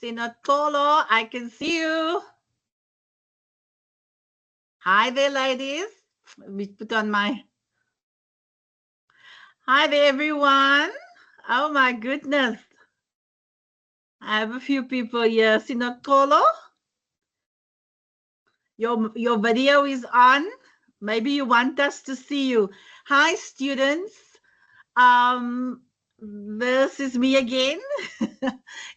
Sinotolo, I can see you. Hi there, ladies. Let me put on my... Hi there, everyone. Oh, my goodness. I have a few people here. Sinotolo, your video is on. Maybe you want us to see you. Hi, students. This is me again.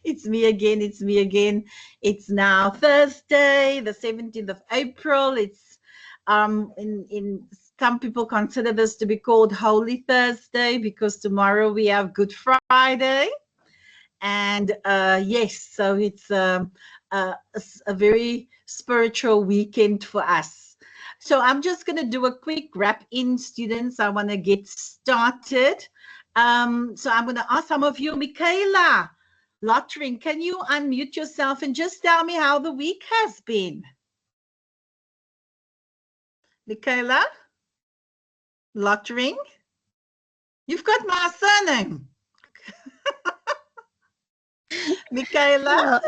It's me again. It's me again. It's now Thursday, the 17th of April. It's in some people consider this to be called Holy Thursday because tomorrow we have Good Friday. And yes, so it's a very spiritual weekend for us. So I'm just going to do a quick wrap in, students. I want to get started. So I'm going to ask some of you, Michaela Lottering, can you unmute yourself and just tell me how the week has been? Michaela Lottering, you've got my surname. Michaela.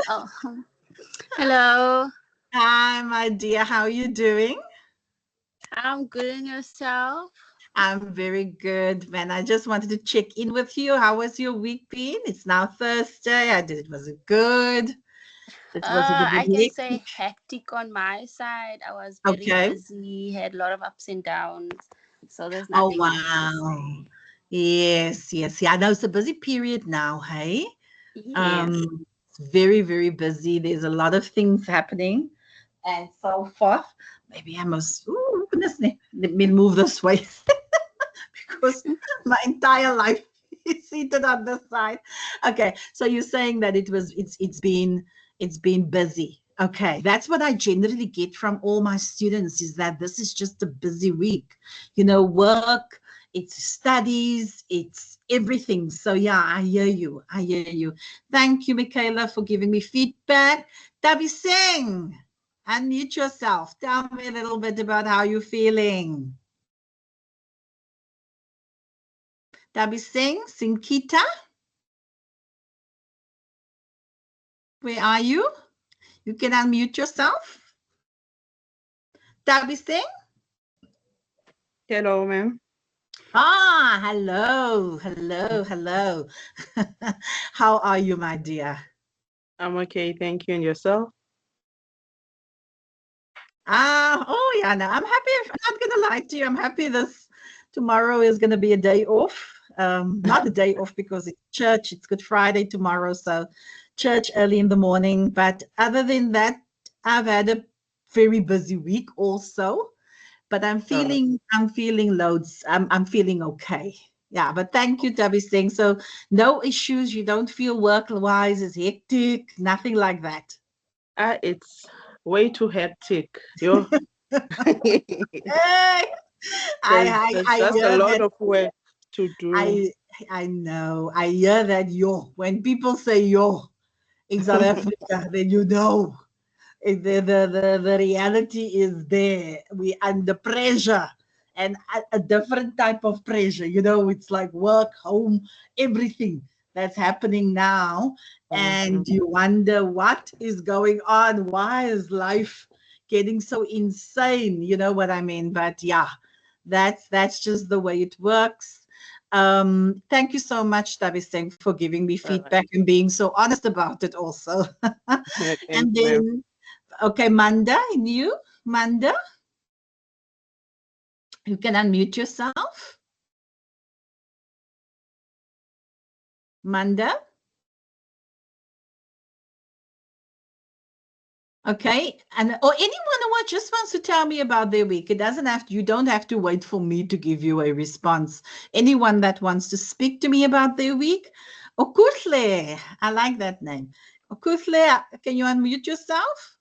Hello. Hi, my dear. How are you doing? I'm good. And yourself? I'm very good, man. I just wanted to check in with you. How has your week been? It's now Thursday. Was it good? I can say hectic on my side. I was very busy, had a lot of ups and downs. So there's nothing. Oh, wow. Yes. Yeah, I know it's a busy period now, hey? Yes. It's very, very busy. There's a lot of things happening and so forth. Maybe I must, goodness, let me move this way because my entire life is seated on this side. Okay, so you're saying that it's been busy. Okay, that's what I generally get from all my students is that this is just a busy week. You know, work, it's studies, it's everything. So yeah, I hear you. Thank you, Michaela, for giving me feedback. Tabi Singh, unmute yourself. Tell me a little bit about how you're feeling. Tabi Singh, Sinkita. Where are you? You can unmute yourself. Tabi Singh. Hello, ma'am. Ah, hello. How are you, my dear? I'm okay, thank you. And yourself? Oh yeah, no, I'm happy. I'm not gonna lie to you. I'm happy tomorrow is gonna be a day off. Not a day off because it's church. It's Good Friday tomorrow, so church early in the morning. But other than that, I've had a very busy week also. But I'm feeling loads. I'm feeling okay. Yeah, but thank you, Tabi Singh. So no issues. You don't feel work-wise is hectic, nothing like that. It's way too hectic. Yo. Hey, There's just a lot of work to do. I know. I hear that yo. When people say yo in South Africa, then you know. The reality is there. We under pressure and a different type of pressure. You know, it's like work, home, everything that's happening now. And you wonder what is going on. Why is life getting so insane? You know what I mean? But yeah, that's just the way it works. Thank you so much, Tabi Singh, for giving me feedback and being so honest about it also. And then okay, Manda, and you? Manda? You can unmute yourself. Manda? Okay, or anyone who just wants to tell me about their week. It doesn't have to, you don't have to wait for me to give you a response. Anyone that wants to speak to me about their week. Okuhle, I like that name. Okuhle, can you unmute yourself?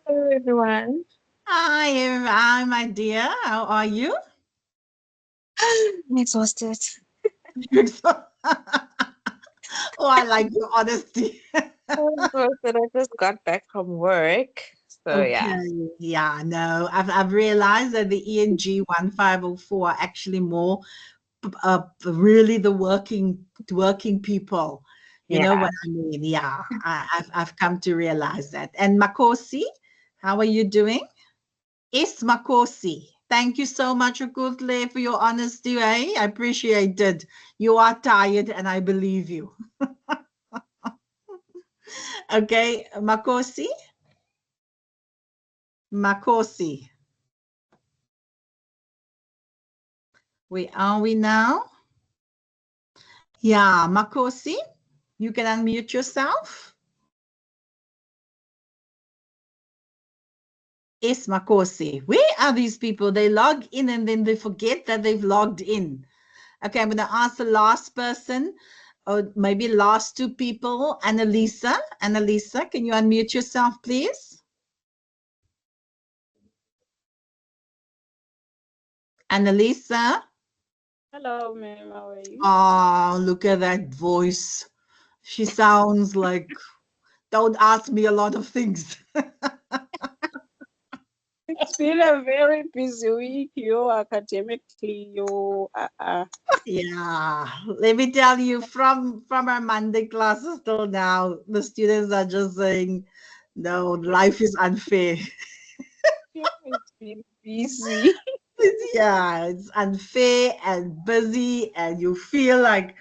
Hello, everyone. Hi, my dear. How are you? I'm exhausted. Oh, I like your honesty. I'm exhausted. I just got back from work. So, Yeah, no, I've realized that the ENG1504 are actually more really the working people. You know what I mean? Yeah, I've come to realize that. And Makosi, how are you doing? It's Makosi. Thank you so much, Okutle, for your honesty. Eh? I appreciate it. You are tired, and I believe you. Okay, Makosi. Makosi. Where are we now? Yeah, Makosi, you can unmute yourself. It's Makosi. Where are these people? They log in and then they forget that they've logged in. Okay, I'm going to ask the last person, or maybe last two people. Annalisa. Annalisa, can you unmute yourself, please? Annalisa. Hello, ma'am. How are you? Oh, look at that voice. She sounds like, don't ask me a lot of things. It's been a very busy week, academically, Yeah, let me tell you, from our Monday classes till now, the students are just saying, no, life is unfair. It's been busy. Yeah, it's unfair and busy, and you feel like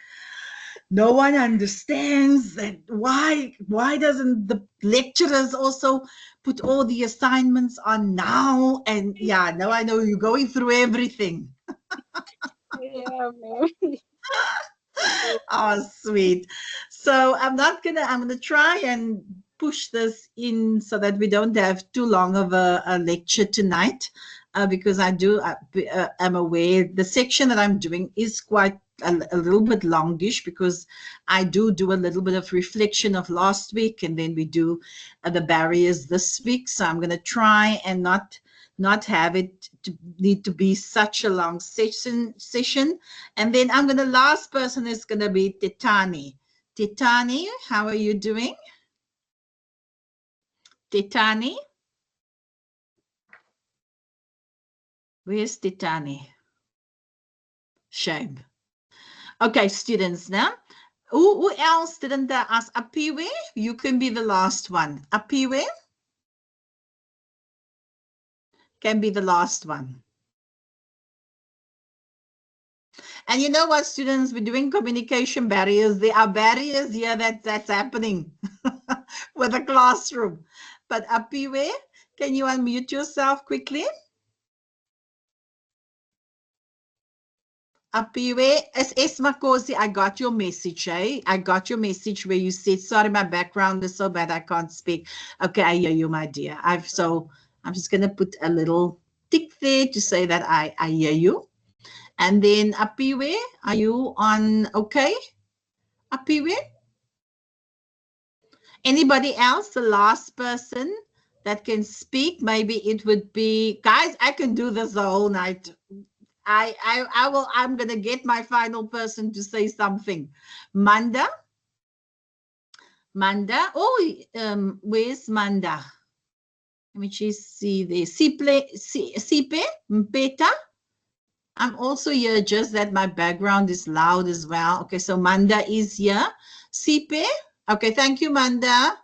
no one understands that why doesn't the lecturers also put all the assignments on now? And yeah, now I know you're going through everything. Yeah, ma'am. Oh, sweet. So I'm gonna try and push this in so that we don't have too long of a lecture tonight, because I'm aware the section that I'm doing is quite a little bit longish, because I do a little bit of reflection of last week, and then we do the barriers this week. So I'm gonna try and not have it to need to be such a long session. And then last person is gonna be Titani. Titani, how are you doing? Titani? Where's Titani? Shame. Okay, students now. Who else didn't ask? Apiwe, you can be the last one. Apiwe can be the last one. And you know what, students, we're doing communication barriers. There are barriers here that's happening with the classroom. But Apiwe, can you unmute yourself quickly? Apiwe, S. Makosi, I got your message, eh? I got your message where you said, sorry, my background is so bad I can't speak. Okay, I hear you, my dear. I'm just gonna put a little tick there to say that I hear you. And then Apiwe, are you on okay? Apiwe? Anybody else? The last person that can speak? Maybe it would be, guys, I can do this the whole night. I'm gonna get my final person to say something. Manda. Where's Manda? Let me just see there. Sipe Mpeta. I'm also here, just that my background is loud as well. Okay, so Manda is here. Sipe. Okay, thank you, Manda.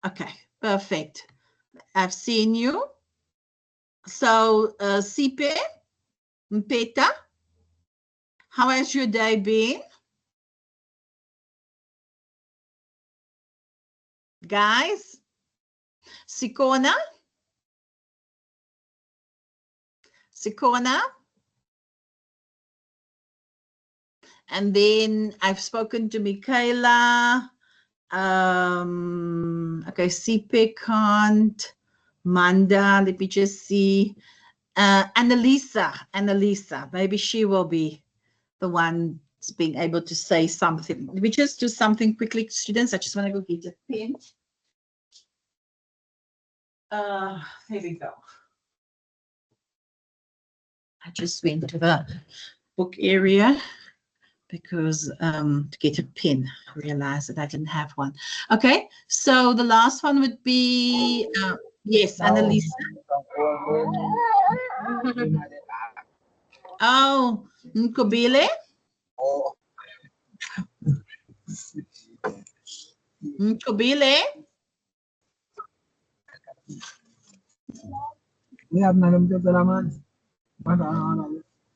Okay, perfect. I've seen you. So, Sipe Mpeta, how has your day been? Guys, Sikona? And then I've spoken to Michaela. Okay, Sipe can't. Manda, let me just see. Annalisa, maybe she will be the one being able to say something. Let me just do something quickly, students. I just want to go get a pen. Here we go. I just went to the book area because to get a pen, I realized that I didn't have one. Okay, so the last one would be, yes, Annalisa. Oh, Nkobile. Kobile?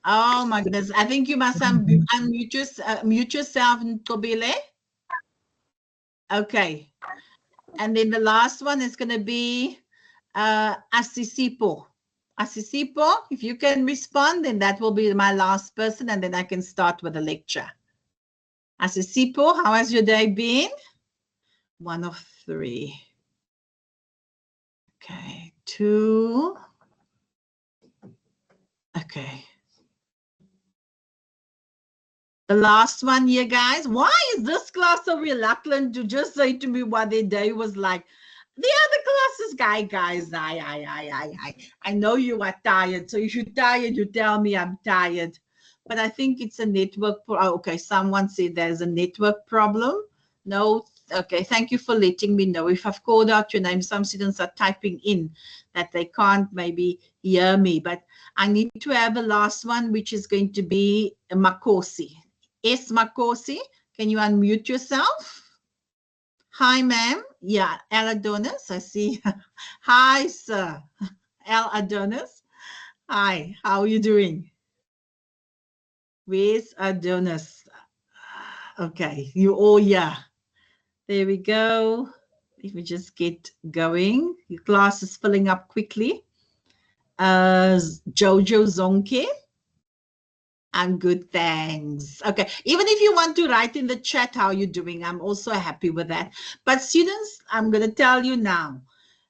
Oh my goodness. I think you must mute yourself, Kobile. Okay. And then the last one is going to be Asisipo. Asisipo, if you can respond, then that will be my last person, and then I can start with the lecture. Asisipo, how has your day been? 1 of 3. Okay, 2. Okay. The last one here, guys. Why is this class so reluctant to just say to me what their day was like? The other classes, guys, I know you are tired. So if you're tired, you tell me I'm tired. But I think it's a network. Okay, someone said there's a network problem. No, okay, thank you for letting me know. If I've called out your name, some students are typing in that they can't maybe hear me. But I need to have a last one, which is going to be Makosi. Yes, Makosi, can you unmute yourself? Hi, ma'am. Yeah, El Adonis, I see. Hi, sir. El Adonis. Hi, how are you doing? Where's Adonis? Okay, you all here. There we go. Let me just get going. Your class is filling up quickly. Jojo Zonke. I'm good, thanks. Okay, even if you want to write in the chat how you're doing, I'm also happy with that. But students, I'm going to tell you now,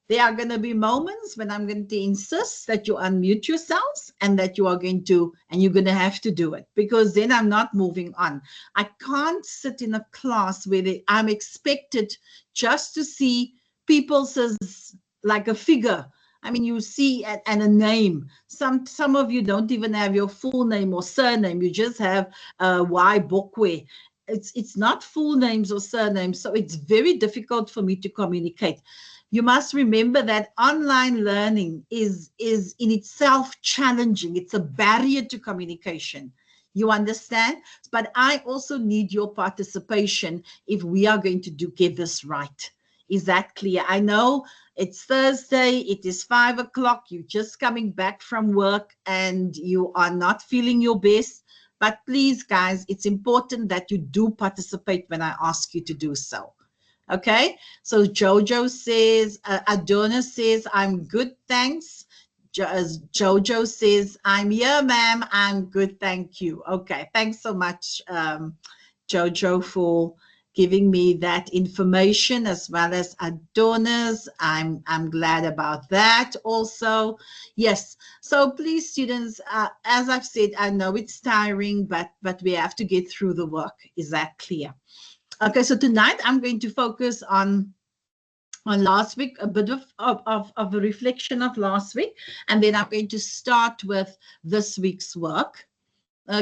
there are going to be moments when I'm going to insist that you unmute yourselves and that you are going to, and you're going to have to do it, because then I'm not moving on. I can't sit in a class where I'm expected just to see people as like a figure. I mean, you see and a name. Some of you don't even have your full name or surname. You just have Y Bokwe. It's not full names or surnames, so it's very difficult for me to communicate. You must remember that online learning is in itself challenging. It's a barrier to communication. You understand? But I also need your participation if we are going to get this right. Is that clear? I know it's Thursday. It is 5 o'clock. You're just coming back from work and you are not feeling your best. But please, guys, it's important that you do participate when I ask you to do so. Okay, so Jojo says, Adonis says, I'm good, thanks. Jojo says, I'm here, ma'am. I'm good, thank you. Okay, thanks so much, Jojo, for giving me that information, as well as Adonis. I'm glad about that also. Yes, so please, students, as I've said, I know it's tiring, but we have to get through the work. Is that clear? Okay, so tonight I'm going to focus on last week, a bit of a reflection of last week, and then I'm going to start with this week's work.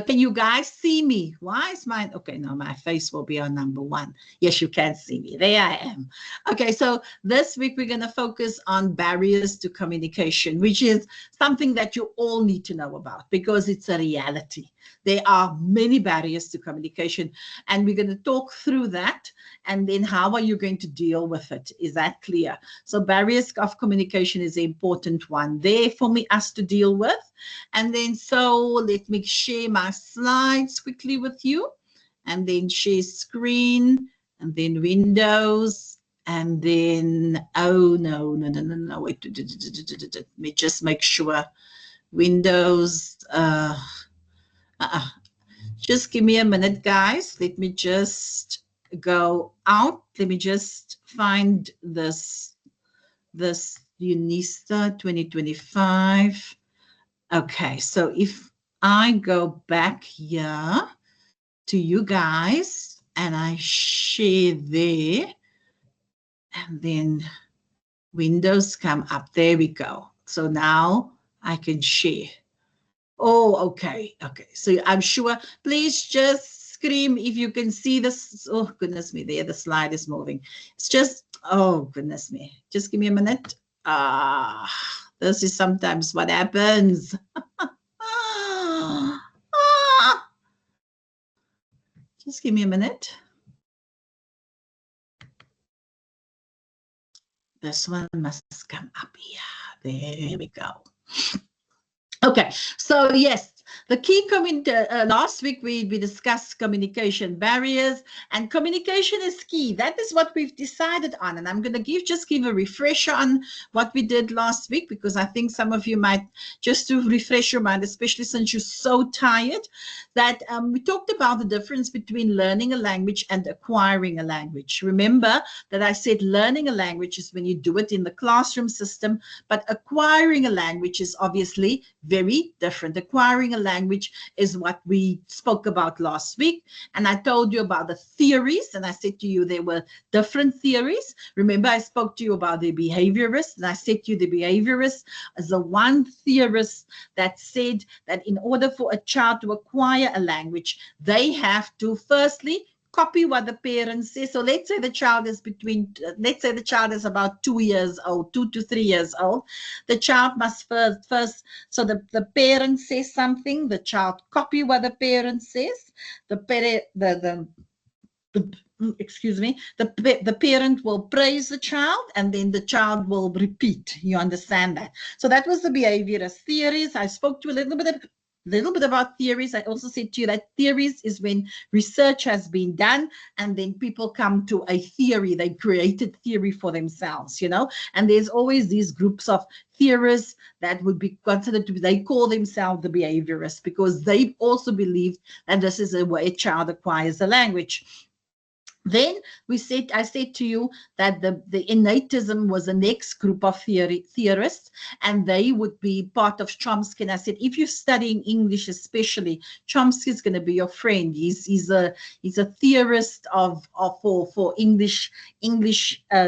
Can you guys see me? Why is mine? Okay, no, my face will be on number 1. Yes, you can see me. There I am. Okay, so this week we're going to focus on barriers to communication, which is something that you all need to know about because it's a reality. There are many barriers to communication, and we're going to talk through that, and then how are you going to deal with it? Is that clear? So barriers of communication is an important one there for us to deal with. And then so let me share my slides quickly with you, and then share screen, and then Windows, and then, oh, no, wait, let me just make sure. Windows, just give me a minute, guys. Let me just go out. Let me just find this UNISTA 2025. Okay, so if I go back here to you guys and I share there, and then Windows come up. There we go. So now I can share. Oh, okay. Okay. So I'm sure, please just scream if you can see this. Oh, goodness me. There, the slide is moving. It's just, oh, goodness me. Just give me a minute. This is sometimes what happens. Just give me a minute. This one must come up here. There we go. Okay, so yes, the key last week we discussed communication barriers, and communication is key. That is what we've decided on, and I'm going to just give a refresher on what we did last week, because I think some of you might, just to refresh your mind, especially since you're so tired, that we talked about the difference between learning a language and acquiring a language. Remember that I said learning a language is when you do it in the classroom system, but acquiring a language is obviously very different. Acquiring a language is what we spoke about last week. And I told you about the theories, and I said to you there were different theories. Remember, I spoke to you about the behaviorist, and I said to you the behaviorist is the one theorist that said that in order for a child to acquire a language, they have to firstly copy what the parent says. So let's say the child is let's say the child is about 2 years old, 2 to 3 years old. The child must first, so the parent says something, the child copy what the parent says. Excuse me, the parent will praise the child, and then the child will repeat. You understand that? So that was the behaviorist theories. I spoke to a little bit about theories. I also said to you that theories is when research has been done and then people come to a theory. They created theory for themselves, you know, and there's always these groups of theorists that would be considered to be, they call themselves the behaviorists, because they also believe that this is a way a child acquires a language. Then I said to you that the innatism was the next group of theorists, and they would be part of Chomsky. And I said, if you're studying English, especially, Chomsky is going to be your friend. He's a theorist for English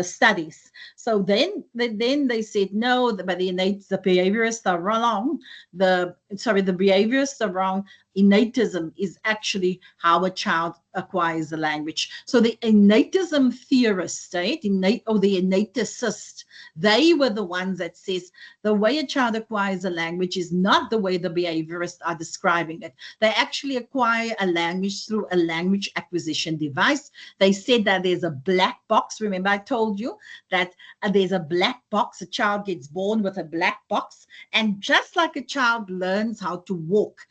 studies. So then they said no, but the behaviorists are wrong. The behaviorists are wrong. Innatism is actually how a child acquires a language. So the innatism theorists, right, the innaticists, they were the ones that says the way a child acquires a language is not the way the behaviorists are describing it. They actually acquire a language through a language acquisition device. They said that there's a black box. Remember, I told you that there's a black box. A child gets born with a black box, and just like a child learns how to walk,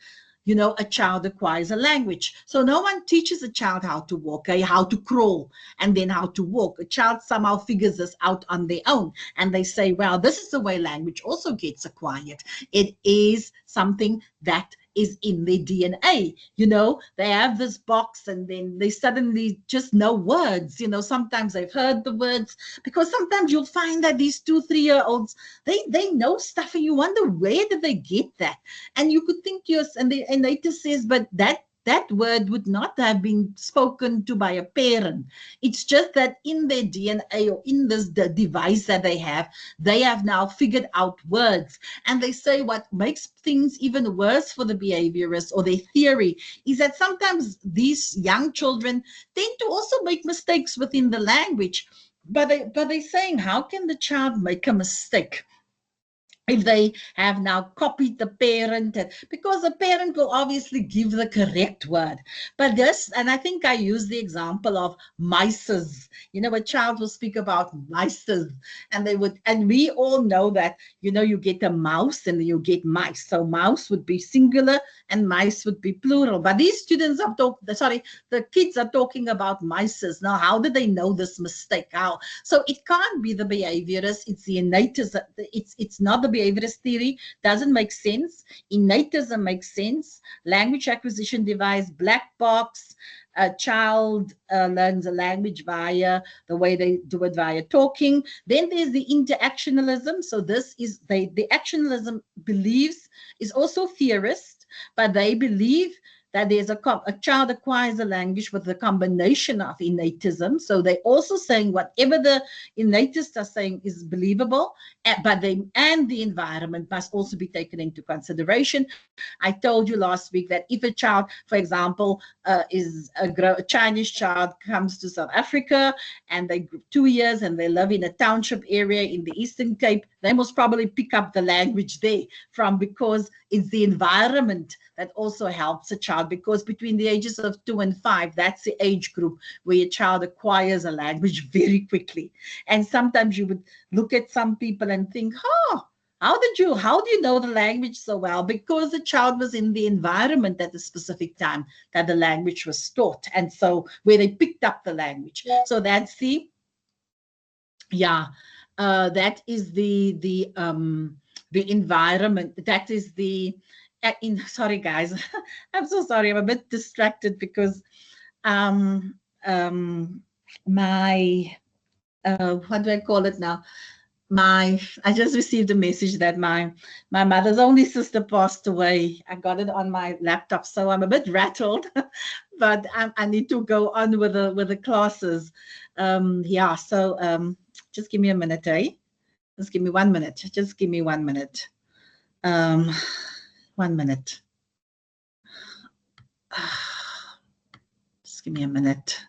you know, a child acquires a language. So no one teaches a child how to walk, how to crawl, and then how to walk. A child somehow figures this out on their own. And they say, well, this is the way language also gets acquired. It is something that is in their DNA. You know, they have this box and then they suddenly just know words. You know, sometimes they've heard the words, because sometimes you'll find that these 2, 3-year-olds, they know stuff and you wonder, where did they get that? And you could think and they just says, but that word would not have been spoken to by a parent. It's just that in their DNA or in the device that they have now figured out words. And they say what makes things even worse for the behaviorists, or their theory, is that sometimes these young children tend to also make mistakes within the language. But they're saying, how can the child make a mistake if they have now copied the parent? Because the parent will obviously give the correct word. But this, and I think I used the example of mices. You know, a child will speak about mices, and we all know that, you know, you get a mouse and you get mice. So mouse would be singular and mice would be plural. But these students the kids are talking about mices. Now, how did they know this mistake? How? So it can't be the behaviorist, it's the innatist. It's not the behaviorist theory. Doesn't make sense. Innatism makes sense. Language acquisition device, black box. A child learns a language via the way they do it, via talking. Then there's the interactionalism. So this is the actionalism believes is also theorist, but they believe that there's a child acquires a language with a combination of innatism. So they're also saying whatever the innatists are saying is believable, but the environment must also be taken into consideration. I told you last week that if a child, for example, is a Chinese child, comes to South Africa and they 2 years and they live in a township area in the Eastern Cape, they must probably pick up the language there because it's the environment that also helps a child child, because between the ages of 2 and 5, that's the age group where a child acquires a language very quickly. And sometimes you would look at some people and think, how do you know the language so well? Because the child was in the environment at a specific time that the language was taught. And so where they picked up the language. So that's the, that is the environment. That is the, sorry guys, I'm so sorry. I'm a bit distracted because my, what do I call it now? I just received a message that my mother's only sister passed away. I got it on my laptop, so I'm a bit rattled, but I need to go on with the classes. So just give me a minute, eh? Just give me 1 minute. Just give me 1 minute. 1 minute. Just give me a minute.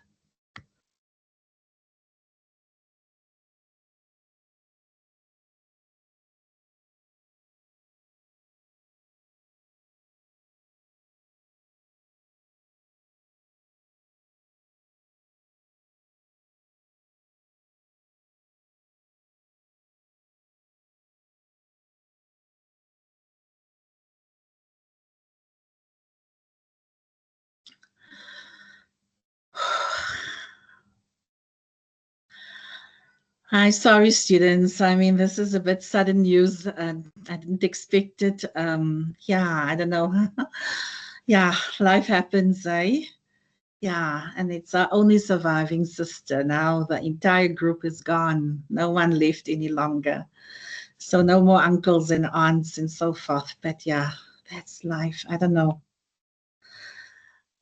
Hi, sorry, students. I mean, this is a bit sudden news. I didn't expect it. I don't know. Life happens, eh? Yeah, and it's our only surviving sister. Now the entire group is gone. No one left any longer. So no more uncles and aunts and so forth. But yeah, that's life. I don't know.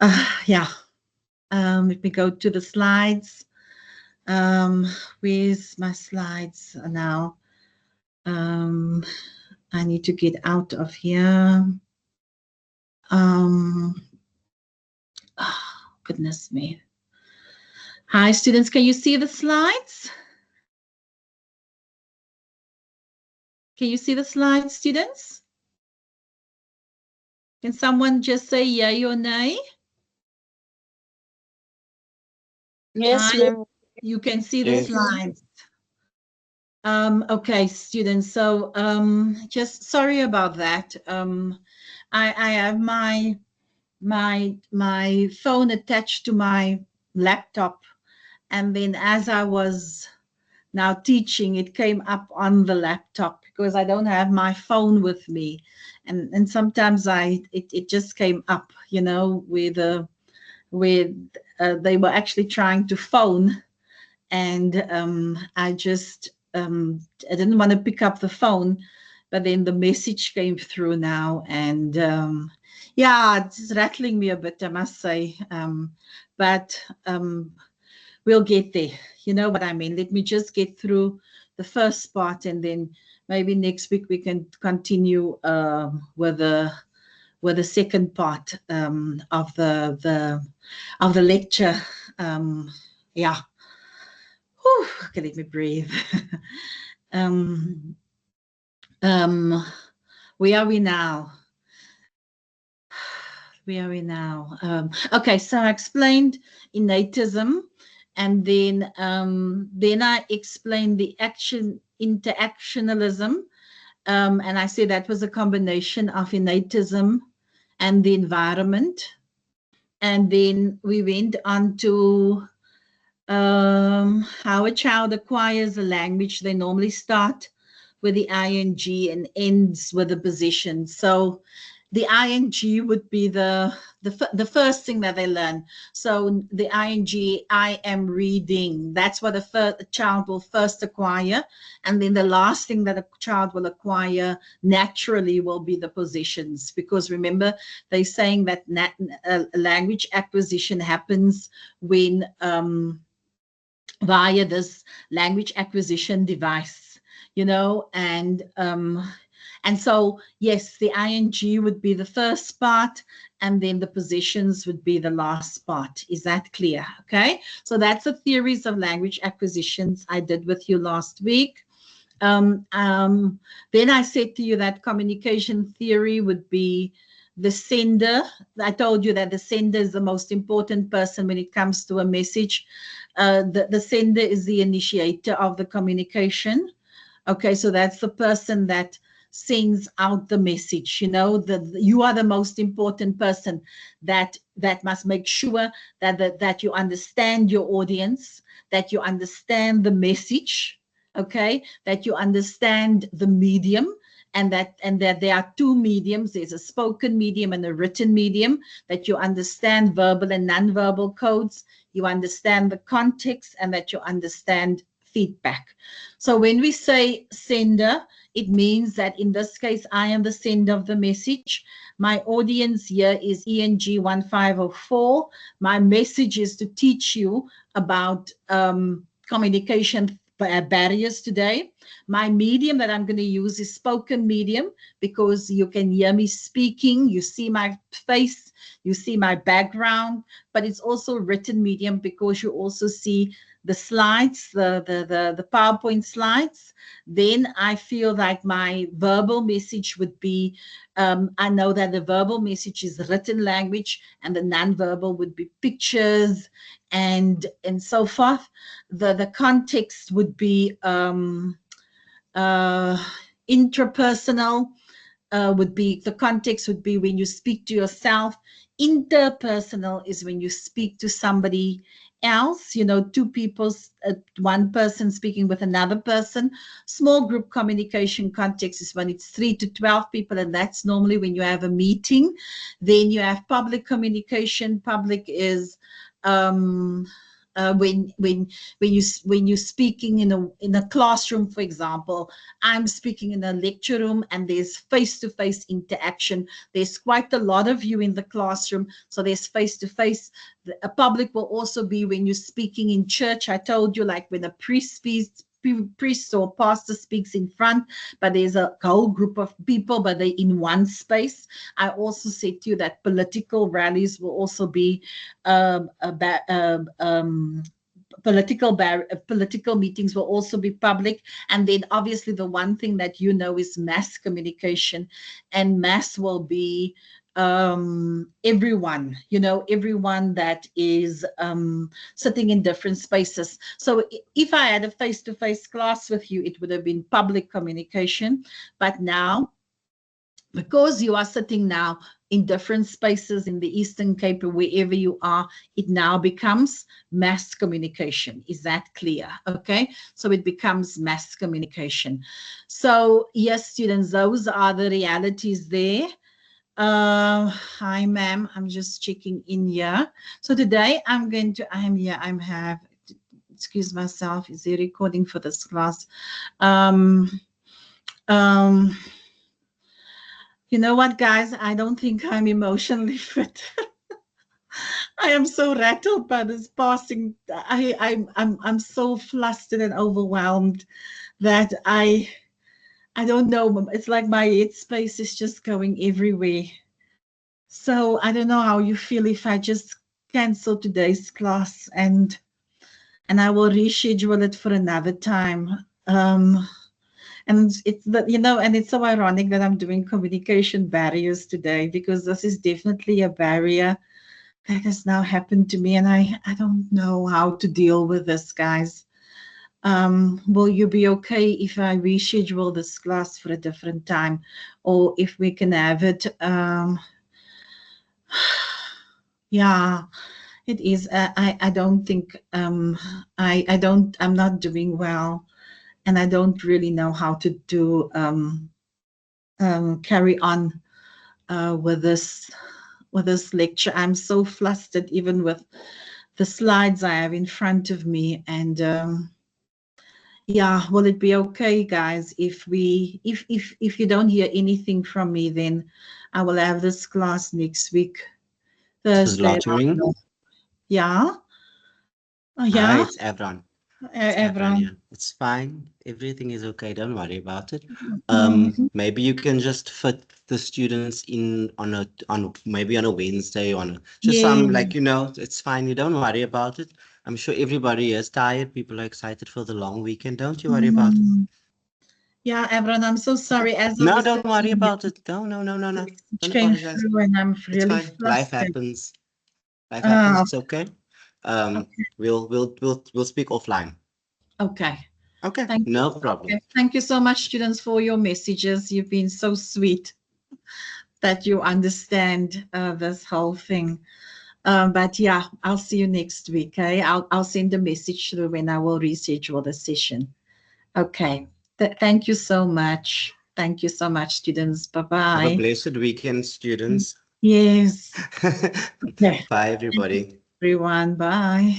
Let me go to the slides. Where's my slides now? I need to get out of here. Goodness me. Hi, students. Can you see the slides? Can you see the slides, students? Can someone just say yay or nay? Yes, ma'am. You can see the slides. Okay, students. So just sorry about that. I have my phone attached to my laptop, and then as I was now teaching, it came up on the laptop because I don't have my phone with me, and sometimes it just came up, you know, with they were actually trying to phone, and I just I didn't want to pick up the phone, but then the message came through now, and it's rattling me a bit, I must say, but we'll get there. You know what I mean? Let me just get through the first part, and then maybe next week we can continue with the second part of the lecture. Whew, okay, let me breathe. Where are we now? Where are we now? Okay, so I explained innatism, and then I explained the interactionalism, and I said that was a combination of innatism and the environment. And then we went on to how a child acquires a language. They normally start with the ing and ends with the position. So the ing would be the first thing that they learn. So the ing, I am reading. That's what a child will first acquire. And then the last thing that a child will acquire naturally will be the positions. Because remember, they're saying that language acquisition happens when via this language acquisition device, you know, and so, yes, the ing would be the first part, and then the positions would be the last part. Is that clear? Okay, so that's the theories of language acquisitions I did with you last week. Then I said to you that communication theory would be the sender. I told you that the sender is the most important person when it comes to a message. The sender is the initiator of the communication. Okay, so that's the person that sends out the message. You know, you are the most important person that must make sure that you understand your audience, that you understand the message, okay, that you understand the medium, and that there are two mediums. There's a spoken medium and a written medium, that you understand verbal and nonverbal codes, you understand the context, and that you understand feedback. So when we say sender, it means that in this case, I am the sender of the message. My audience here is ENG1504. My message is to teach you about communication barriers today. My medium that I'm going to use is spoken medium, because you can hear me speaking, you see my face, you see my background, but it's also written medium because you also see the slides, the PowerPoint slides. Then I feel like my verbal message would be, I know that the verbal message is written language, and the nonverbal would be pictures and so forth. The context would be intrapersonal. The context would be when you speak to yourself. Interpersonal is when you speak to somebody else, you know, two people, one person speaking with another person. Small group communication context is when it's 3 to 12 people, and that's normally when you have a meeting. Then you have public communication. Public is when you're speaking in a classroom, for example. I'm speaking in a lecture room, and there's face-to-face interaction. There's quite a lot of you in the classroom, so there's face-to-face. A public will also be when you're speaking in church. I told you, like when a priest speaks, priest or pastor speaks in front, but there's a whole group of people, but they're in one space. I also said to you that political rallies will also be political meetings will also be public. And then obviously the one thing that you know is mass communication, and mass will be everyone, you know, everyone that is sitting in different spaces. So if I had a face-to-face class with you, it would have been public communication. But now, because you are sitting now in different spaces in the Eastern Cape or wherever you are, it now becomes mass communication. Is that clear? Okay, so it becomes mass communication. So yes, students, those are the realities there. Hi, ma'am. I'm just checking in here. So today excuse myself, is there recording for this class? You know what, guys? I don't think I'm emotionally fit. I am so rattled by this passing. I'm so flustered and overwhelmed that I don't know. It's like my headspace is just going everywhere. So I don't know how you feel if I just cancel today's class and I will reschedule it for another time. And it's that, you know, and it's so ironic that I'm doing communication barriers today, because this is definitely a barrier that has now happened to me, and I don't know how to deal with this, guys. Will you be okay if I reschedule this class for a different time, or if we can have it? Yeah, it is. I don't think I'm not doing well, and I don't really know how to do carry on with this lecture. I'm so flustered even with the slides I have in front of me. And yeah, will it be okay, guys, if you don't hear anything from me, then I will have this class next week, Thursday. Yeah. Yeah. Hi, it's Evron. Evron. Yeah. It's fine. Everything is okay. Don't worry about it. Maybe you can just fit the students in on maybe on a Wednesday, some, like, you know, it's fine. You don't worry about it. I'm sure everybody is tired. People are excited for the long weekend. Don't you worry about it. Yeah, everyone, I'm so sorry. As I No, was don't worry telling you, about it. No. message Don't came apologize. through and I'm It's really fine. Life flustered. happens. Life happens. Oh, It's okay. okay. We'll speak offline. Okay. Okay, Thank you. no problem. Okay. Thank you so much, students, for your messages. You've been so sweet that you understand this whole thing. But yeah, I'll see you next week. Okay, I'll send a message through when I will reschedule the session. Okay. Thank you so much. Thank you so much, students. Bye Have a bye. blessed weekend, students. Yes. Okay. Bye, everybody. Everyone. Bye.